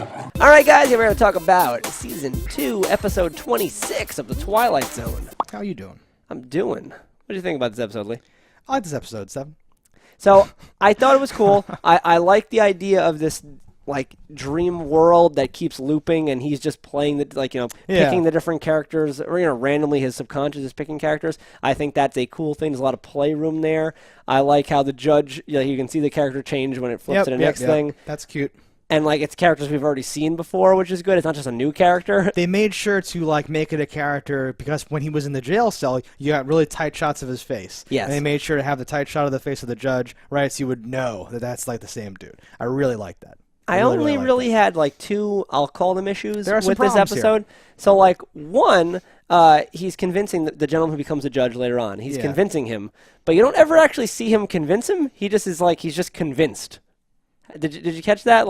All right, guys, here we're going to talk about Season 2, Episode 26 of the Twilight Zone. How are you doing? I'm doing. What do you think about this episode, Lee? I like this episode, 7. So, I thought it was cool. I like the idea of this, like, dream world that keeps looping, and he's just playing, picking the different characters, or, randomly his subconscious is picking characters. I think that's a cool thing. There's a lot of playroom there. I like how the judge, you can see the character change when it flips to the next thing. That's cute. And, it's characters we've already seen before, which is good. It's not just a new character. They made sure to, make it a character, because when he was in the jail cell, you got really tight shots of his face. Yes. And they made sure to have the tight shot of the face of the judge, right, so you would know that that's, the same dude. I really like that. I only really had, 2, I'll call them issues with this episode. Here. So, one, he's convincing the gentleman who becomes a judge later on. He's convincing him. But you don't ever actually see him convince him. He just is, he's just convinced. Did you catch that?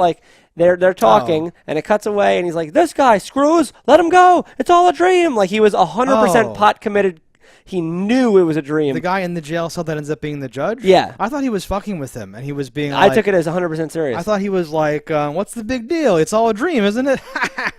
They're talking, and it cuts away, and he's like, "This guy screws. Let him go. It's all a dream." He was 100% pot committed. He knew it was a dream. The guy in the jail cell that ends up being the judge? Yeah. I thought he was fucking with him, and he was being I took it as 100% serious. I thought he was what's the big deal? It's all a dream, isn't it?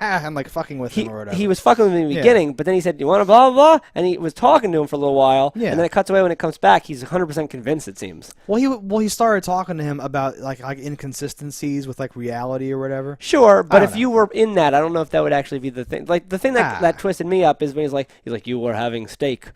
I'm fucking with him or whatever. He was fucking with him in the beginning, but then he said, "You want to blah, blah, blah?" And he was talking to him for a little while, and then it cuts away when it comes back. He's 100% convinced, it seems. Well, he started talking to him about, inconsistencies with, reality or whatever. Sure, but if you were in that, I don't know if that would actually be the thing. The thing that twisted me up is when he's like, "You were having steak."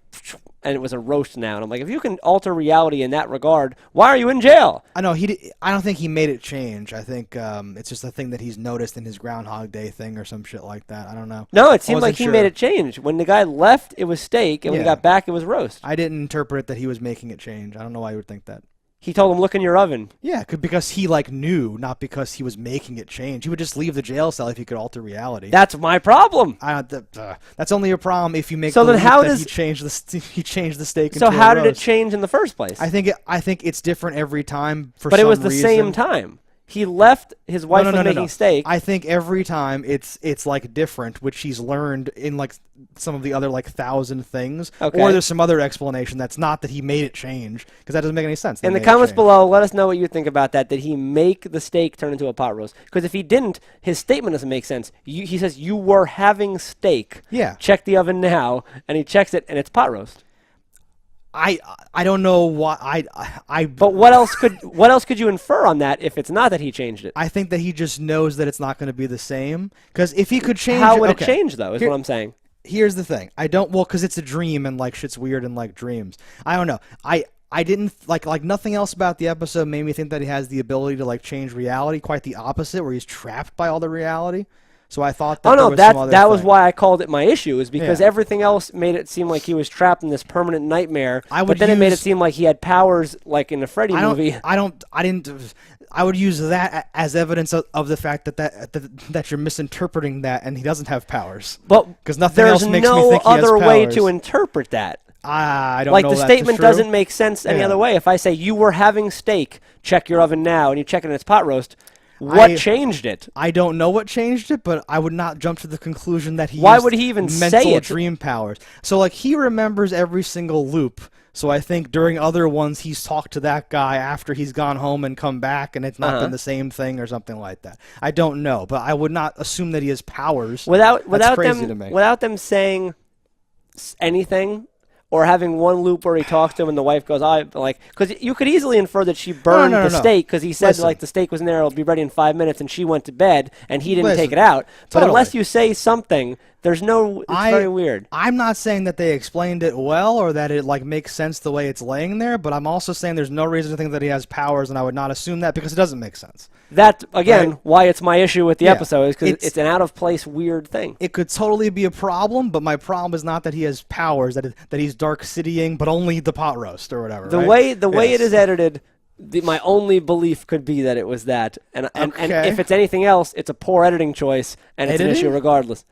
And it was a roast now. And I'm like, if you can alter reality in that regard, why are you in jail? I know. I don't think he made it change. I think it's just a thing that he's noticed in his Groundhog Day thing or some shit like that. I don't know. No, it seemed like he made it change. When the guy left, it was steak. And when he got back, it was roast. I didn't interpret that he was making it change. I don't know why you would think that. He told him, "Look in your oven." Yeah, because he knew, not because he was making it change. He would just leave the jail cell if he could alter reality. That's my problem. That's only a problem if you make. So then, how does he changed the steak? So how did it change in the first place? I think it's different every time for some reason. But it was the same time. He left his wife was making steak. I think every time it's different, which he's learned in some of the other 1,000 things. Okay. Or there's some other explanation that's not that he made it change, because that doesn't make any sense. In the comments below, let us know what you think about that. Did he make the steak turn into a pot roast? Because if he didn't, his statement doesn't make sense. He says, "You were having steak. Yeah. Check the oven now," and he checks it, and it's pot roast. I don't know why But what else could you infer on that if it's not that he changed it? I think that he just knows that it's not going to be the same, because if he could change how would it change though is what I'm saying. Here's the thing. Because it's a dream and shit's weird and dreams. I don't know. I didn't nothing else about the episode made me think that he has the ability to change reality. Quite the opposite, where he's trapped by all the reality. So I thought that that was why I called it my issue, is because everything else made it seem like he was trapped in this permanent nightmare. But then it made it seem like he had powers like in the Freddy movie. I would use that as evidence of the fact that you're misinterpreting that, and he doesn't have powers. But because nothing else makes me think he has powers. There's no other way to interpret that. I don't know. The statement doesn't make sense any other way. If I say, "You were having steak, check your oven now," and you check it and it's pot roast, what changed it? I don't know what changed it, but I would not jump to the conclusion that he Why would he even say mental it? Dream powers. So he remembers every single loop. So I think during other ones he's talked to that guy after he's gone home and come back, and it's not been the same thing or something like that. I don't know, but I would not assume that he has powers. Without them saying anything. Or having one loop where he talks to him and the wife goes, because you could easily infer that she burned the steak, because he said the steak was in there, it'll be ready in 5 minutes, and she went to bed and he didn't take it out. But unless you say something, it's very weird. I'm not saying that they explained it well or that it makes sense the way it's laying there, but I'm also saying there's no reason to think that he has powers, and I would not assume that because it doesn't make sense. That, again, why it's my issue with the episode, is because it's an out-of-place, weird thing. It could totally be a problem, but my problem is not that he has powers, that he's dark citying, but only the pot roast or whatever. The way it is edited, my only belief could be that it was that. And if it's anything else, it's a poor editing choice, and it's an issue regardless.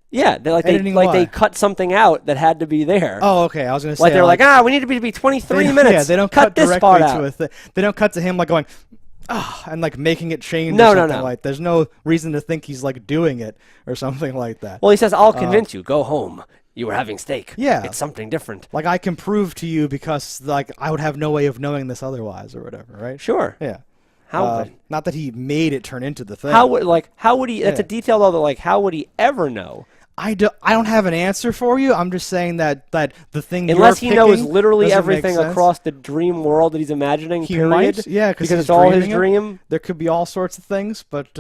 Yeah, they cut something out that had to be there. Oh, okay. I was going to say they're we need to be 23 minutes. Yeah, they don't cut this part out. They don't cut to him going, and making it change. No. There's no reason to think he's doing it or something like that. Well, he says, "I'll convince you. Go home. You were having steak. Yeah, it's something different. I can prove to you because I would have no way of knowing this otherwise or whatever, right? Sure. Yeah. How? Not that he made it turn into the thing. How would he? That's Yeah. a detail though. That like, how would he ever know? I don't have an answer for you. I'm just saying that the thing Unless he you're knows picking literally doesn't everything make sense. across the dream world that he's imagining. He period. might, yeah, because he's it's all his dreaming it. dream. There could be all sorts of things, but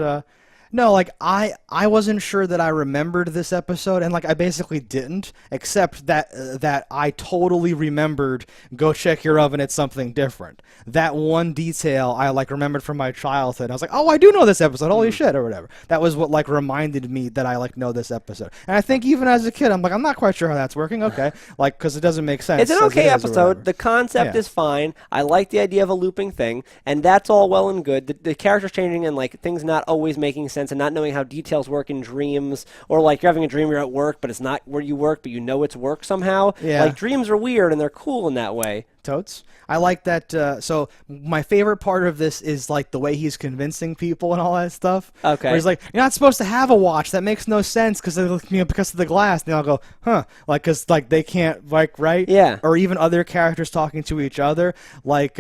no, like I wasn't sure that I remembered this episode, and like I basically didn't, except that I totally remembered go check your oven, it's something different. That one detail I like remembered from my childhood. I was like, oh, I do know this episode, holy shit, or whatever. That was what like reminded me that I like know this episode. And I think even as a kid, I'm like, I'm not quite sure how that's working. Okay, like because it doesn't make sense. It's an okay episode. The concept Yeah. is fine. I like the idea of a looping thing, and that's all well and good. The characters changing and like things not always making sense and not knowing how details work in dreams, or like you're having a dream you're at work, but it's not where you work, but you know it's work somehow. Yeah. Like dreams are weird and they're cool in that way. Totes. I like that. So my favorite part of this is like the way he's convincing people and all that stuff. Okay. Where he's like, "You're not supposed to have a watch. That makes no sense because because of the glass." And they all go, "Huh?" Like because like they can't like right. Yeah. Or even other characters talking to each other. Like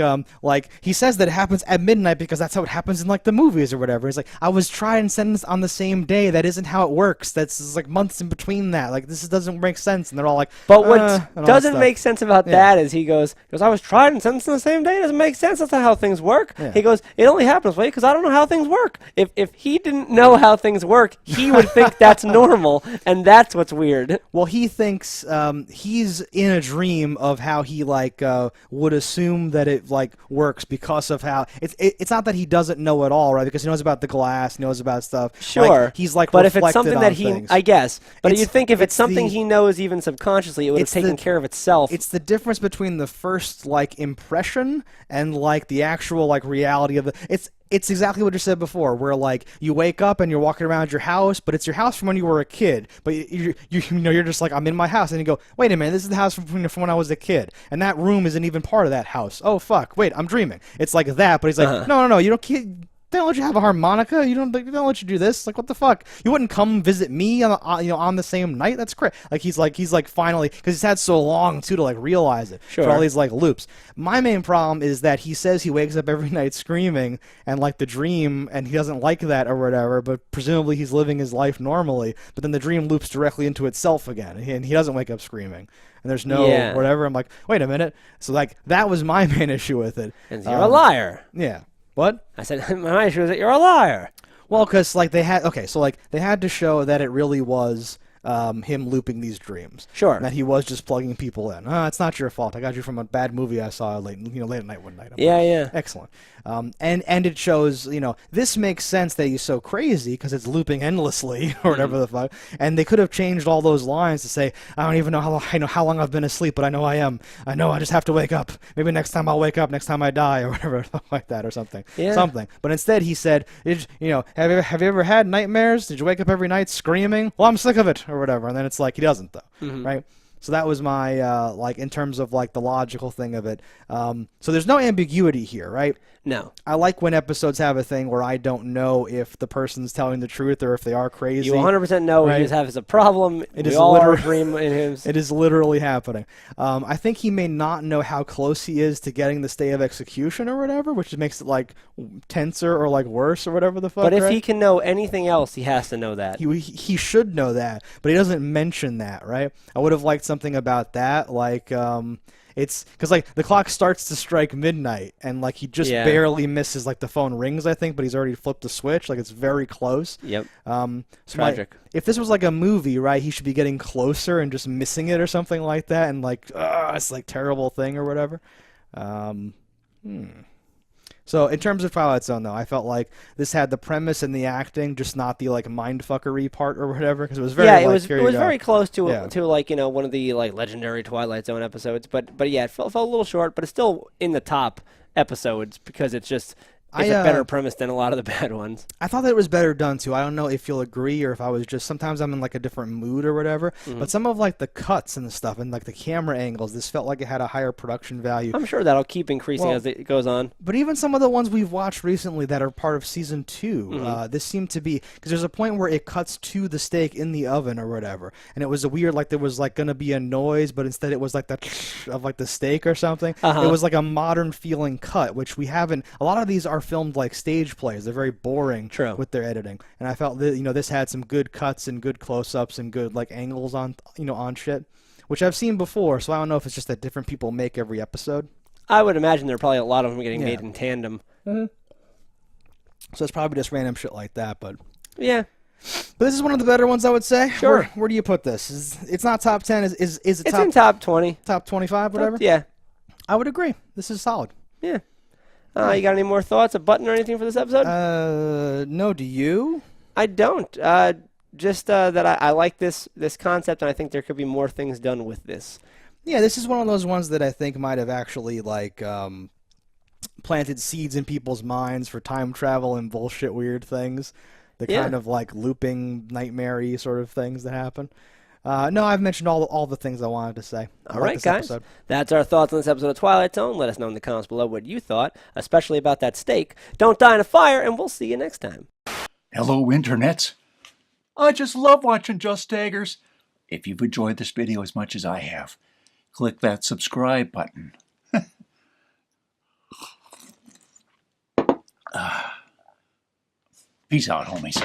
he says that it happens at midnight because that's how it happens in like the movies or whatever. He's like, "I was trying to send this on the same day. That isn't how it works. That's like months in between that. Like this doesn't make sense." And they're all like, But what and all that doesn't stuff. make sense about that is he goes, I was trying to send this on the same day. It doesn't make sense. That's not how things work. Yeah. He goes, it only happens this way because I don't know how things work. If he didn't know how things work, he would think that's normal, and that's what's weird. Well, he thinks he's in a dream of how he like would assume that it like works because of how it's not that he doesn't know at all, right? Because he knows about the glass, knows about stuff. Sure, like, he's like, but if it's reflected something on that he, things. I guess, but It's- you think if it's it's something the- he knows even subconsciously, it would have it's taken the- care of itself. It's the difference between the first like impression and like the actual like reality of the. It's exactly what you said before, where like you wake up and you're walking around your house, but it's your house from when you were a kid. But you know you're just like, I'm in my house, and you go, wait a minute, this is the house from when I was a kid, and that room isn't even part of that house. Oh fuck, wait, I'm dreaming. It's like that, but he's like, no, you don't. They don't let you have a harmonica. They don't let you do this. Like, what the fuck? You wouldn't come visit me on the same night. That's crazy. Like he's like finally, because he's had so long too to like realize it. Sure. For all these like loops. My main problem is that he says he wakes up every night screaming and like the dream, and he doesn't like that or whatever. But presumably he's living his life normally. But then the dream loops directly into itself again, and he doesn't wake up screaming. And there's no whatever. I'm like, wait a minute. So like that was my main issue with it. And you're a liar. Yeah. What? I said, my issue is that you're a liar. Well, because like they had they had to show that it really was him looping these dreams. Sure. And that he was just plugging people in. It's not your fault. I got you from a bad movie I saw late at night one night. Yeah. Excellent. And it shows, this makes sense that he's so crazy because it's looping endlessly or whatever the fuck. And they could have changed all those lines to say, I don't even know how long I've been asleep, but I know I am. I know I just have to wake up. Maybe next time I'll wake up, next time I die, or whatever, like that, or something. Yeah. Something. But instead he said, have you ever had nightmares? Did you wake up every night screaming? Well, I'm sick of it, or whatever. And then it's like he doesn't though, right? So that was my like in terms of like the logical thing of it. So there's no ambiguity here, right? No. I like when episodes have a thing where I don't know if the person's telling the truth or if they are crazy. You 100% know right? he has a problem. It we is all are a literally- dream in him. It is literally happening. I think he may not know how close he is to getting the stay of execution or whatever, which makes it like tenser or like worse or whatever the fuck. But if right? he can know anything else, he has to know that. He should know that, but he doesn't mention that, right? I would have liked something about that, like it's because like the clock starts to strike midnight, and like he just barely misses. Like the phone rings, I think, but he's already flipped the switch. Like it's very close. Yep. So Tragic. if this was like a movie, right, he should be getting closer and just missing it or something like that, and like it's like terrible thing or whatever. So in terms of Twilight Zone, though, I felt like this had the premise and the acting, just not the like mindfuckery part or whatever, because it was very it was very close to like one of the like legendary Twilight Zone episodes, but yeah, it felt a little short, but it's still in the top episodes because it's just. It's a better premise than a lot of the bad ones. I thought that it was better done too. I don't know if you'll agree or if I was just sometimes I'm in like a different mood or whatever. But some of like the cuts and the stuff and like the camera angles, this felt like it had a higher production value. I'm sure that'll keep increasing as it goes on. But even some of the ones we've watched recently that are part of season 2, this seemed to be because there's a point where it cuts to the steak in the oven or whatever, and it was a weird like there was like gonna be a noise, but instead it was like that of like the steak or something. It was like a modern feeling cut, which we haven't. A lot of these are filmed like stage plays. They're very boring True. with their editing. And I felt that, this had some good cuts and good close-ups and good like angles on on shit, which I've seen before. So I don't know if it's just that different people make every episode. I would imagine there are probably a lot of them getting Yeah. made in tandem. Mm-hmm. So it's probably just random shit like that, but Yeah. But this is one of the better ones, I would say. Sure. Where do you put this? It's not top 10. Is it It's top in top 20. top 25, whatever? Yeah. I would agree. This is solid. Yeah. You got any more thoughts, a button or anything for this episode? No, do you? I don't. Just that I like this concept, and I think there could be more things done with this. Yeah, this is one of those ones that I think might have actually planted seeds in people's minds for time travel and bullshit weird things. The kind of like looping nightmare-y sort of things that happen. No, I've mentioned all the things I wanted to say. All right, guys. That's our thoughts on this episode of Twilight Zone. Let us know in the comments below what you thought, especially about that steak. Don't die in a fire, and we'll see you next time. Hello, internets. I just love watching JustDaggers. If you've enjoyed this video as much as I have, click that subscribe button. Peace out, homies.